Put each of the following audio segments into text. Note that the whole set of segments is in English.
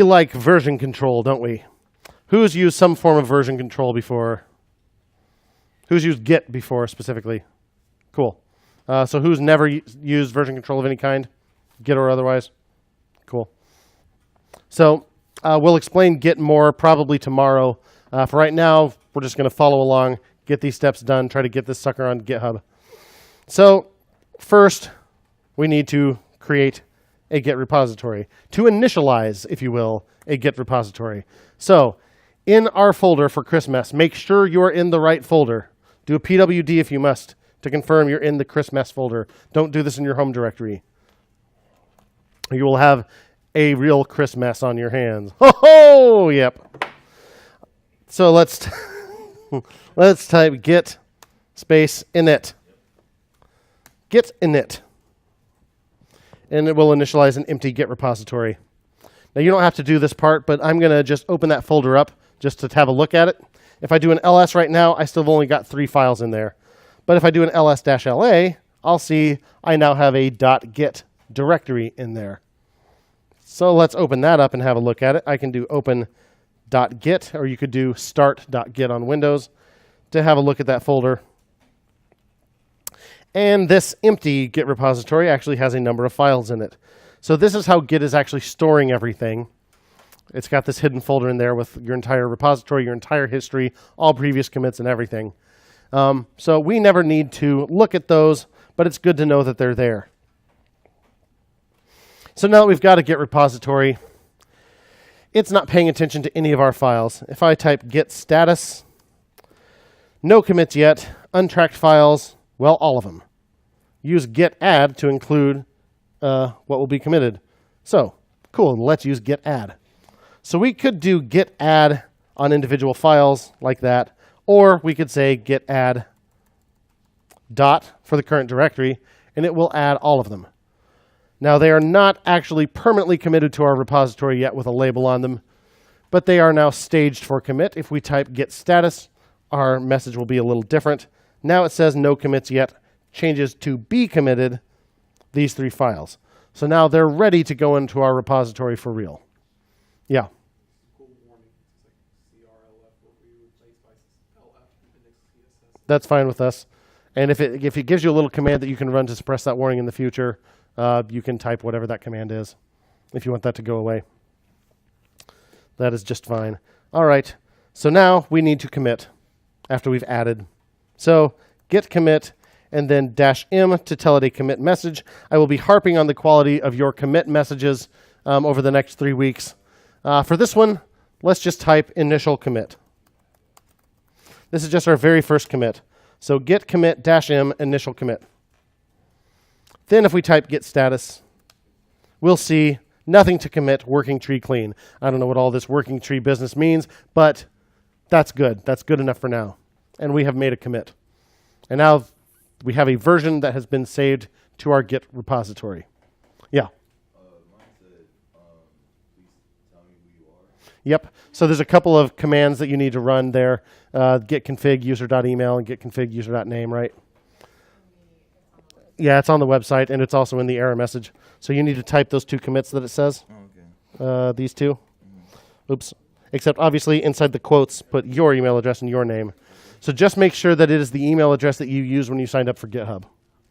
We like version control, don't we? Who's used some form of version control before? Who's used Git before specifically? Cool. So who's never used version control of any kind? Git or otherwise? Cool. So we'll explain Git more probably tomorrow. For right now, we're just going to follow along, get these steps done, try to get this sucker on GitHub. So first, we need to create a Git repository, to initialize, if you will, a Git repository. So in our folder for Christmas, make sure you're in the right folder. Do a pwd if you must to confirm you're in the Christmas folder. Don't do this in your home directory. You will have a real Christmas on your hands. Ho ho! Yep. So let's let's type git space init. Git init. And it will initialize an empty Git repository. Now you don't have to do this part, but I'm going to just open that folder up just to have a look at it. If I do an ls right now, I still have only got 3 files in there. But if I do an ls-la, I'll see I now have a .git directory in there. So let's open that up and have a look at it. I can do open.git, or you could do start.git on Windows to have a look at that folder. And this empty Git repository actually has a number of files in it. So this is how Git is actually storing everything. It's got this hidden folder in there with your entire repository, your entire history, all previous commits and everything. So we never need to look at those, but it's good to know that they're there. So now that we've got a Git repository, it's not paying attention to any of our files. If I type git status, no commits yet, untracked files, well, all of them. Use git add to include what will be committed. So, cool, let's use git add. So we could do git add on individual files like that, or we could say git add dot for the current directory, and it will add all of them. Now, they are not actually permanently committed to our repository yet with a label on them, but they are now staged for commit. If we type git status, our message will be a little different. Now it says no commits yet, changes to be committed, these 3 files. So now they're ready to go into our repository for real. Yeah. That's fine with us. And if it gives you a little command that you can run to suppress that warning in the future, you can type whatever that command is if you want that to go away. That is just fine. All right. So now we need to commit after we've added. So git commit and then -m to tell it a commit message. I will be harping on the quality of your commit messages over the next 3 weeks. For this one, let's just type initial commit. This is just our very first commit. So git commit -m initial commit. Then if we type git status, we'll see nothing to commit, working tree clean. I don't know what all this working tree business means, but that's good. That's good enough for now. And we have made a commit. And now we have a version that has been saved to our Git repository. Yeah. Mine said, please tell me who you are. Yep. So there's a couple of commands that you need to run there. Git config user.email and git config user.name, right? Yeah, it's on the website, and it's also in the error message. So you need to type those 2 commits that it says. Oh, okay. These 2. Oops. Except obviously inside the quotes, put your email address and your name. So just make sure that it is the email address that you used when you signed up for GitHub.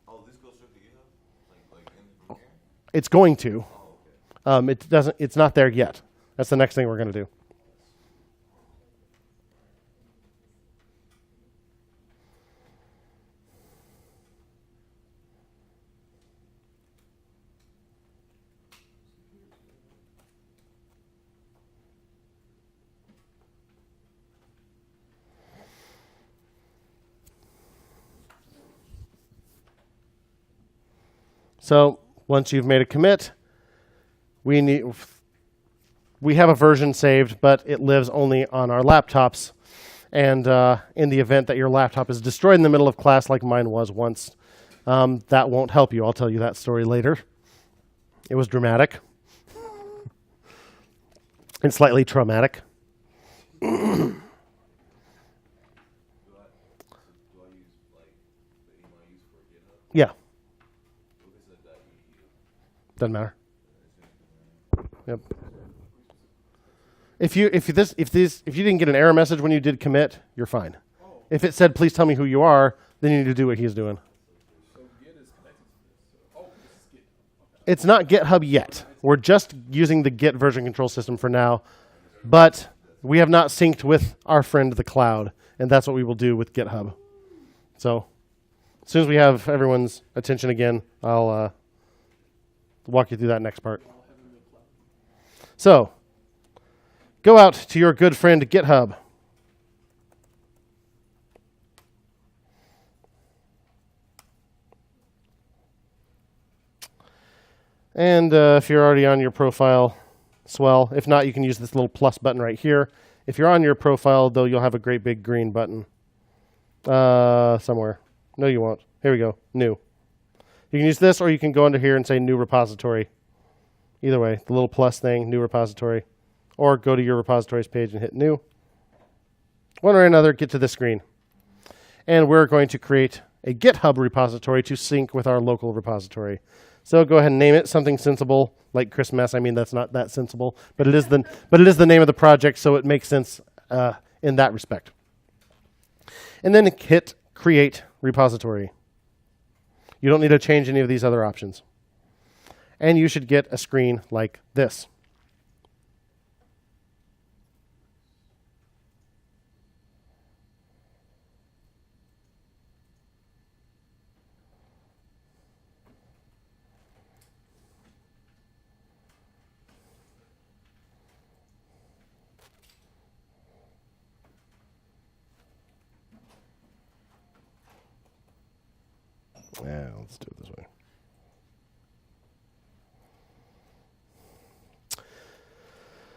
Oh, this goes straight to GitHub? Like in here? It's going to. Oh, okay. It doesn't. It's not there yet. That's the next thing we're going to do. So once you've made a commit, we have a version saved, but it lives only on our laptops. And in the event that your laptop is destroyed in the middle of class like mine was once, that won't help you. I'll tell you that story later. It was dramatic and slightly traumatic. Do I use like the email I use for GitHub? Yeah. What is it that you use? Doesn't matter. Yep. If you didn't get an error message when you did commit, you're fine. If it said please tell me who you are, then you need to do what he's doing. So Git is connected to this. So, this is Git. Okay. It's not GitHub yet. We're just using the Git version control system for now, but we have not synced with our friend the cloud, and that's what we will do with GitHub. So as soon as we have everyone's attention again, I'll walk you through that next part. So go out to your good friend GitHub. And if you're already on your profile, swell. If not, you can use this little plus button right here. If you're on your profile, though, you'll have a great big green button somewhere. No, you won't. Here we go. New. You can use this, or you can go under here and say New Repository. Either way, the little plus thing, New Repository. Or go to your repositories page and hit New. One or another, get to this screen. And we're going to create a GitHub repository to sync with our local repository. So go ahead and name it something sensible, like Christmas. I mean, that's not that sensible, but it is the name of the project, so it makes sense in that respect. And then hit Create Repository. You don't need to change any of these other options. And you should get a screen like this. Yeah, let's do it this way.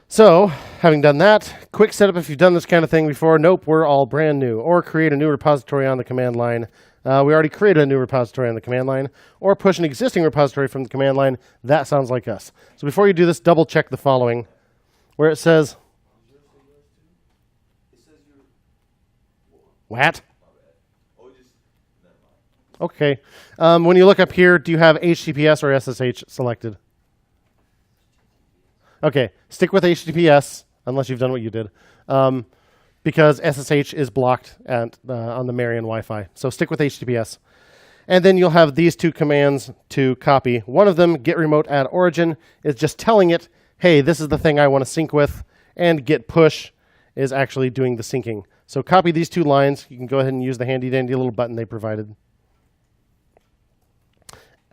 So, having done that, quick setup if you've done this kind of thing before. Nope, we're all brand new. Or create a new repository on the command line. We already created a new repository on the command line. Or push an existing repository from the command line. That sounds like us. So before you do this, double check the following. Where it says... What? Okay. When you look up here, do you have HTTPS or SSH selected? Okay. Stick with HTTPS, unless you've done what you did, because SSH is blocked on the Marion Wi-Fi. So stick with HTTPS. And then you'll have these two commands to copy. One of them, git remote add origin, is just telling it, hey, this is the thing I want to sync with. And git push is actually doing the syncing. So copy these two lines. You can go ahead and use the handy-dandy little button they provided.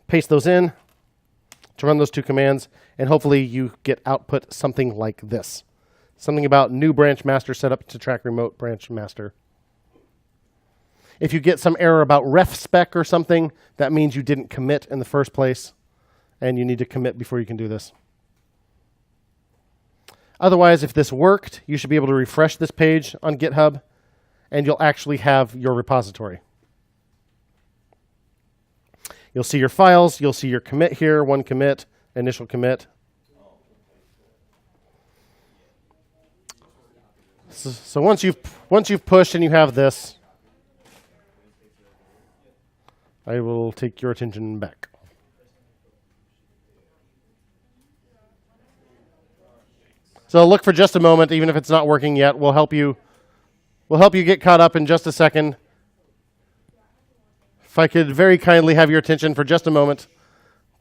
Paste those in to run those two commands, and hopefully you get output something like this. Something about new branch master setup to track remote branch master. If you get some error about ref spec or something, that means you didn't commit in the first place, and you need to commit before you can do this. Otherwise, if this worked, you should be able to refresh this page on GitHub, and you'll actually have your repository. You'll see your files. You'll see your commit here, one commit, initial commit. So once you've pushed and you have this, I will take your attention back. So look for just a moment, even if it's not working yet. We'll help you get caught up in just a second. If I could very kindly have your attention for just a moment,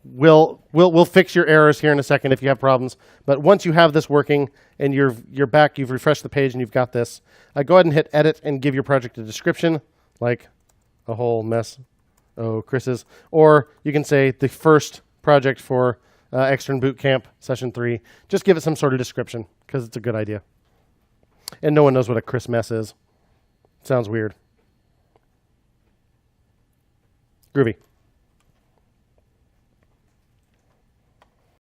we'll fix your errors here in a second if you have problems. But once you have this working and you're back, you've refreshed the page and you've got this, go ahead and hit edit and give your project a description, like a whole mess. Oh, Chris's. Or you can say the first project for Extern Boot Camp Session 3. Just give it some sort of description because it's a good idea. And no one knows what a Chris mess is. Sounds weird. Groovy.